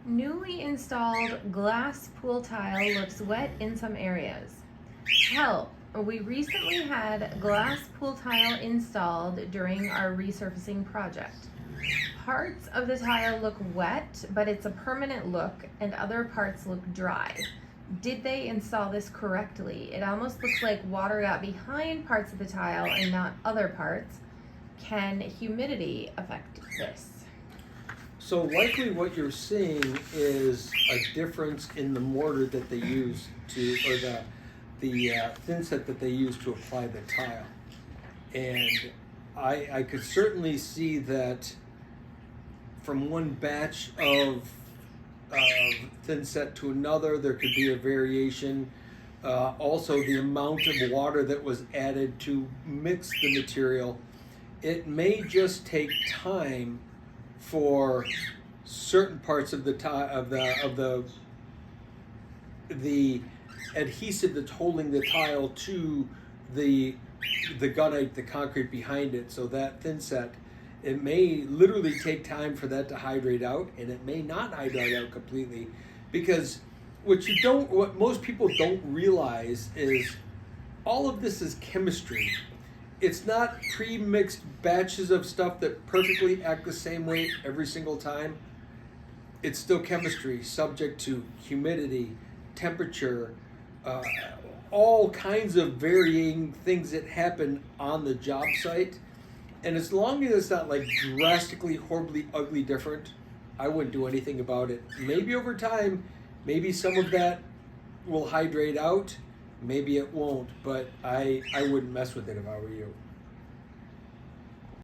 Newly installed glass pool tile looks wet in some areas. Help! We recently had glass pool tile installed during our resurfacing project. Parts of the tile look wet, but it's a permanent look, and other parts look dry. Did they install this correctly? It almost looks like water got behind parts of the tile and not other parts. Can humidity affect this? So likely what you're seeing is a difference in the mortar that they use to, or the thin set that they use to apply the tile. And I could certainly see that from one batch of thin set to another, there could be a variation. Also, the amount of water that was added to mix the material, it may just take time for certain parts of the the adhesive that's holding the tile to the gunite, the concrete behind it. So that thin set, it may literally take time for that to hydrate out, and it may not hydrate out completely, because what most people don't realize is all of this is chemistry. It's not pre-mixed batches of stuff that perfectly act the same way every single time. It's still chemistry, subject to humidity, temperature, all kinds of varying things that happen on the job site. And as long as it's not like drastically, horribly, ugly different, I wouldn't do anything about it. Maybe over time, maybe some of that will hydrate out. Maybe it won't, but I wouldn't mess with it if I were you.